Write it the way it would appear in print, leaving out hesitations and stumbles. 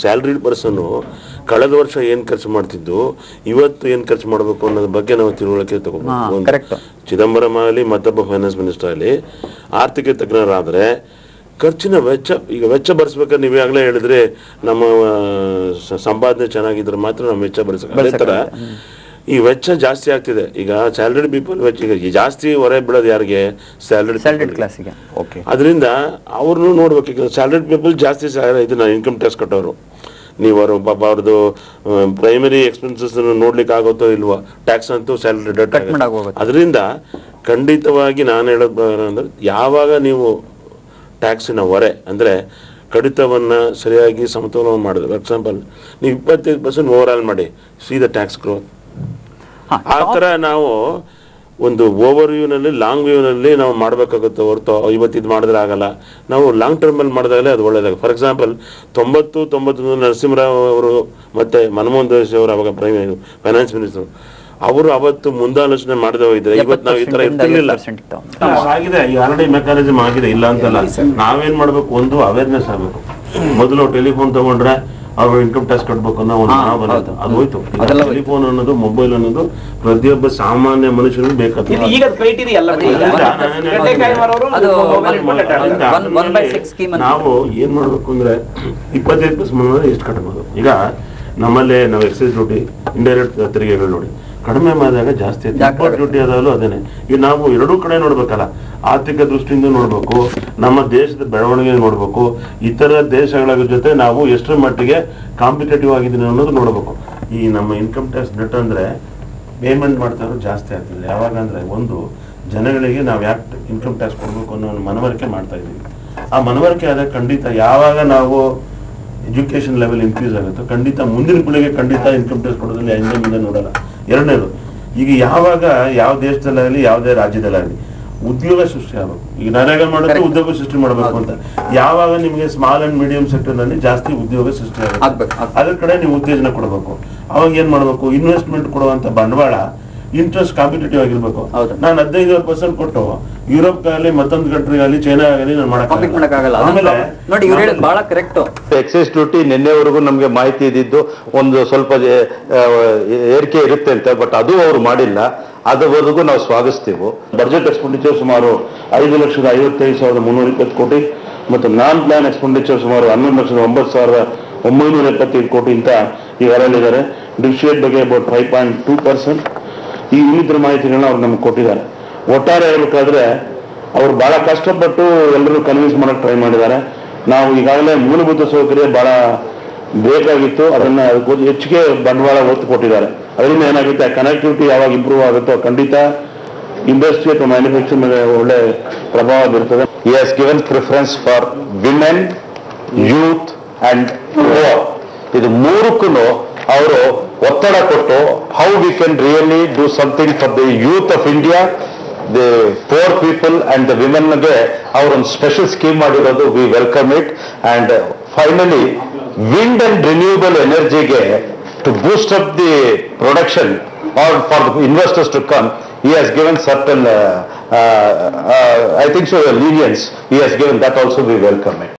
Salaried ಪರ್ಸನ್ನು ಕಳೆದ ವರ್ಷ ಏನು ಖರ್ಚು ಮಾಡ್ತಿದ್ದು ಇವತ್ತು ಏನು ಖರ್ಚು ಮಾಡಬೇಕು ಅನ್ನೋದ್ರ ಬಗ್ಗೆ ನಾವು ತಿಳುವಳಿಕೆ ತಗೋಬೇಕು. ಚಿದಂಬರಂ ಆಗಲಿ ಮತ್ತೊಬ್ಬ ಫೈನಾನ್ಸ್ ಮಿನಿಸ್ಟರ್ ಆಗಲಿ ಆರ್ಥಿಕ ತಜ್ಞರಾದರೆ ಖರ್ಚಿನ ವೆಚ್ಚ, ಈಗ ವೆಚ್ಚ ಭರಿಸ್ಬೇಕಾದ್ರೆ ನೀವು ಆಗಲೇ ಹೇಳಿದ್ರೆ ನಮ್ಮ ಸಂಪಾದನೆ ಚೆನ್ನಾಗಿದ್ರೆ ಮಾತ್ರ ನಾವು ವೆಚ್ಚ ಭರಿಸಬೇಕು. ಅದೇ ಥರ ಈ ವೆಚ್ಚ ಜಾಸ್ತಿ ಆಗ್ತಿದೆ. ಈಗ ಸ್ಯಾಲರಿಡ್ ಪೀಪಲ್ ವೆಚ್ಚ ಈಗ ಜಾಸ್ತಿ ಹೊರೆ ಬೀಳೋದು ಯಾರಿಗೆ? ಸ್ಯಾಲರಿಡ್ ಕ್ಲಾಸಿಗೆ. ಅದರಿಂದ ಅವ್ರನ್ನೂ ನೋಡ್ಬೇಕು. ಈಗ ಸ್ಯಾಲರಿಡ್ ಪೀಪಲ್ ಜಾಸ್ತಿ ಇದನ್ನ ಇನ್ಕಮ್ ಟ್ಯಾಕ್ಸ್ ಕಟ್ಟೋರು. ನೀವು ಅವರು ಪಾಪ ಅವ್ರದ್ದು ಪ್ರೈಮರಿ ಎಕ್ಸ್ಪೆನ್ಸಸ್ ನೋಡ್ಲಿಕ್ಕೆ ಆಗುತ್ತೋ ಇಲ್ವೋ, ಟ್ಯಾಕ್ಸ್ ಅಂತೂ ಸ್ಯಾಲರಿ ಡಿಡಕ್ಟ್ ಆಗೋಗುತ್ತೆ. ಅದರಿಂದ ಖಂಡಿತವಾಗಿ ನಾನು ಹೇಳೋದು ಅಂದರೆ ಯಾವಾಗ ನೀವು ಟ್ಯಾಕ್ಸಿನ ಹೊರೆ ಅಂದರೆ ಕಡಿತವನ್ನು ಸರಿಯಾಗಿ ಸಮತೋಲನ ಮಾಡಿದ್ರೆ, ಫಾರ್ ಎಕ್ಸಾಂಪಲ್ ನೀವು 25% ಓವರ್ ಆಲ್ ಮಾಡಿ, ಸಿ ದ ಟ್ಯಾಕ್ಸ್ ಗ್ರೋತ್. ಆ ಥರ ನಾವು ಒಂದು ಓವರ್ ವ್ಯೂನಲ್ಲಿ ಲಾಂಗ್ ವ್ಯೂನಲ್ಲಿ ನಾವು ಮಾಡಬೇಕಾಗುತ್ತೆ ಹೊರತು ಇವತ್ತು ಇದು ಮಾಡಿದ್ರೆ ಆಗಲ್ಲ. ನಾವು ಲಾಂಗ್ ಟರ್ಮಲ್ಲಿ ಮಾಡಿದಾಗಲೇ ಅದು ಒಳ್ಳೆಯದಾಗ. ಫಾರ್ ಎಕ್ಸಾಂಪಲ್ 90-91 ನರಸಿಂಹರಾವ್ ಅವರು ಮತ್ತು ಮನಮೋಹನ್ ದೇಸಾಯಿ ಅವರು ಅವಾಗ ಫೈನಾನ್ಸ್ ಮಿನಿಸ್ಟರ್, ಅವರು ಅವತ್ತು ಮುಂದಾಲೋಚನೆ ಮಾಡದೆ ಹೋಗಿದ್ರೆ ಇವತ್ತು ನಾವು ಈ ತರ ಇರ್ತಿರ್ಲಿಲ್ಲ. ಆಗಿದೆ, ಈ ಆಲ್ರೆಡಿ ಮೆಕ್ಯಾನಿಸಮ್ ಆಗಿದೆ, ಇಲ್ಲ ಅಂತಲ್ಲ. ನಾವೇನ್ ಮಾಡ್ಬೇಕು, ಒಂದು ಅವೇರ್ನೆಸ್ ಆಗಬೇಕು. ಮೊದಲು ಟೆಲಿಫೋನ್ ತಗೊಂಡ್ರೆ ಅವ್ರು ಇನ್ಕಮ್ ಟ್ಯಾಕ್ಸ್ ಕಟ್ಬೇಕು ಅನ್ನೋ ಒಂದು ಹಣ ಬರುತ್ತೆ, ಅದು ಹೋಯ್ತು. ಟೆಲಿಫೋನ್ ಅನ್ನೋದು, ಮೊಬೈಲ್ ಅನ್ನೋದು ಪ್ರತಿಯೊಬ್ಬ ಸಾಮಾನ್ಯ ಮನುಷ್ಯನಿಗೆ ಬೇಕಾಗ್ತದೆ. ನಾವು ಏನ್ ಮಾಡ್ಬೇಕು ಅಂದ್ರೆ 25% ಎಷ್ಟು ಕಟ್ಬೋದು. ಈಗ ನಮ್ಮಲ್ಲಿ ನಾವು ಎಕ್ಸೈಸ್ ಡ್ಯೂಟಿ, ಇಂಡೈರೆಕ್ಟ್ ತೆರಿಗೆಗಳು ನೋಡಿ ಕಡಿಮೆ ಮಾಡಿದಾಗ ಜಾಸ್ತಿ ಇಂಪೋರ್ಟ್ ಡ್ಯೂಟಿ ಅದಾಗಲೂ ಅದೇನೆ. ಈಗ ನಾವು ಎರಡೂ ಕಡೆ ನೋಡ್ಬೇಕಲ್ಲ, ಆರ್ಥಿಕ ದೃಷ್ಟಿಯಿಂದ ನೋಡ್ಬೇಕು, ನಮ್ಮ ದೇಶದ ಬೆಳವಣಿಗೆ ನೋಡ್ಬೇಕು, ಇತರ ದೇಶಗಳ ಜೊತೆ ನಾವು ಎಷ್ಟರ ಮಟ್ಟಿಗೆ ಕಾಂಪಿಟೇಟಿವ್ ಆಗಿದ್ದೀವಿ ಅನ್ನೋದು ನೋಡ್ಬೇಕು. ಈ ನಮ್ಮ ಇನ್ಕಮ್ ಟ್ಯಾಕ್ಸ್ ಡೆಟ್ ಅಂದ್ರೆ ಪೇಮೆಂಟ್ ಮಾಡ್ತಾ ಇರೋದು ಜಾಸ್ತಿ ಆಗ್ತದೆ. ಯಾವಾಗ ಅಂದ್ರೆ ಒಂದು ಜನಗಳಿಗೆ ನಾವು ಯಾಕೆ ಇನ್ಕಮ್ ಟ್ಯಾಕ್ಸ್ ಕೊಡ್ಬೇಕು ಅನ್ನೋ ಒಂದು ಮನವರಿಕೆ ಮಾಡ್ತಾ ಇದ್ದೀವಿ. ಆ ಮನವರಿಕೆ ಆದಾಗ ಖಂಡಿತ ಯಾವಾಗ ನಾವು ಎಜುಕೇಶನ್ ಲೆವೆಲ್ ಇನ್ಕ್ರೀಸ್ ಆಗುತ್ತೆ, ಖಂಡಿತ ಮುಂದಿನ ಪೀಳಿಗೆ ಖಂಡಿತ ಇನ್ಕಮ್ ಟ್ಯಾಕ್ಸ್ ಕೊಡೋದ್ರಲ್ಲಿ ಹಿಂದೆ ಮುಂದೆ ನೋಡಲ್ಲ. ಎರಡನೇದು, ಈಗ ಯಾವಾಗ ಯಾವ ದೇಶದಲ್ಲಾಗಲಿ ಯಾವುದೇ ರಾಜ್ಯದಲ್ಲಾಗಲಿ ಉದ್ಯೋಗ ಸೃಷ್ಟಿ ಆಗಬೇಕು. ಈಗ ನರೇಗಾ ಮಾಡೋದು ಉದ್ಯೋಗ ಸೃಷ್ಟಿ ಮಾಡಬೇಕು ಅಂತ. ಯಾವಾಗ ನಿಮಗೆ ಸ್ಮಾಲ್ ಅಂಡ್ ಮೀಡಿಯಂ ಸೆಕ್ಟರ್ ನಲ್ಲಿ ಜಾಸ್ತಿ ಉದ್ಯೋಗ ಸೃಷ್ಟಿ ಆಗಬೇಕು, ಅದ್ರ ಕಡೆ ನೀವು ಉತ್ತೇಜನ ಕೊಡಬೇಕು. ಅವಾಗ ಏನ್ ಮಾಡ್ಬೇಕು, ಇನ್ವೆಸ್ಟ್ಮೆಂಟ್ ಕೊಡುವಂತ ಬಂಡವಾಳ ಇಂಟ್ರೆಸ್ಟ್ ಕಾಂಪಿಟೇಟಿವ್ ಆಗಿರ್ಬೇಕು. ನಾನು 15% ಕೊಟ್ಟು ಯುರೋಪ್ಗಾಗಲಿ ಮತ್ತೊಂದು ಕಂಟ್ರಿಗಾಗಲಿ ಚೈನಾ ಆಗಲಿ ನಾನು ಮಾಡಕ್ಕಾಗಲ್ಲ. ಎಕ್ಸೈಸ್ ಡ್ಯೂಟಿ ನಿನ್ನೆವರೆಗೂ ನಮ್ಗೆ ಮಾಹಿತಿ ಇದ್ದಿದ್ದು ಒಂದು ಸ್ವಲ್ಪ ಏರಿಕೆ ಇರುತ್ತೆ ಅಂತ, ಬಟ್ ಅದು ಅವರು ಮಾಡಿಲ್ಲ. ಅದವರೆಗೂ ನಾವು ಸ್ವಾಗತಿಸ್ತೀವಿ. ಬಜೆಟ್ ಎಕ್ಸ್ಪೆಂಡಿಚರ್ ಸುಮಾರು 5,55,320 ಕೋಟಿ ಮತ್ತು ನಾನ್ ಪ್ಲಾನ್ ಎಕ್ಸ್ಪೆಂಡಿಚರ್ ಸುಮಾರು 11,09,925 ಕೋಟಿ ಅಂತ ಈಗ ಹೇಳಿದ್ದಾರೆ. ಡಿಫಿಸಿಟ್ ಬಗ್ಗೆ ಅಬೌಟ್ 5.2%. ಈ ಇನ್ನಿತರ ಮಾಹಿತಿಗಳನ್ನ ಅವ್ರು ನಮ್ಗೆ ಕೊಟ್ಟಿದ್ದಾರೆ. ಒಟ್ಟಾರೆ ಹೇಳ್ಬೇಕಾದ್ರೆ ಅವ್ರು ಬಹಳ ಕಷ್ಟಪಟ್ಟು ಎಲ್ಲರೂ ಕನ್ವಿನ್ಸ್ ಮಾಡಕ್ ಟ್ರೈ ಮಾಡಿದ್ದಾರೆ. ನಾವು ಈಗಾಗಲೇ ಮೂಲಭೂತ ಸೌಕರ್ಯ ಬಹಳ ಬೇಕಾಗಿತ್ತು, ಅದನ್ನ ಹೆಚ್ಚಿಗೆ ಬಂಡವಾಳ ಒತ್ತು ಕೊಟ್ಟಿದ್ದಾರೆ. ಅದರಿಂದ ಏನಾಗುತ್ತೆ, ಕನೆಕ್ಟಿವಿಟಿ ಯಾವಾಗ ಇಂಪ್ರೂವ್ ಆಗುತ್ತೋ ಖಂಡಿತ ಇಂಡಸ್ಟ್ರಿ ಅಥವಾ ಮ್ಯಾನುಫ್ಯಾಕ್ಚರಿಂಗ್ ಮೇಲೆ ಒಳ್ಳೆ ಪ್ರಭಾವ ಬೀರ್ತದೆ. He has given preference for women, youth and poor. ಇದು ಮೂರಕ್ಕೂ ಅವರು ಒತ್ತಡ ಕೊಟ್ಟು how we can really do something for the youth of India, the poor people and the ವಿಮೆನ್ಗೆ ಅವರೊಂದು ಸ್ಪೆಷಲ್ ಸ್ಕೀಮ್ ಮಾಡಿರೋದು. We welcome it. And finally wind and renewable energy to boost up the production or for the investors to come, he has given certain I think so lenience he has given. That also we welcome it.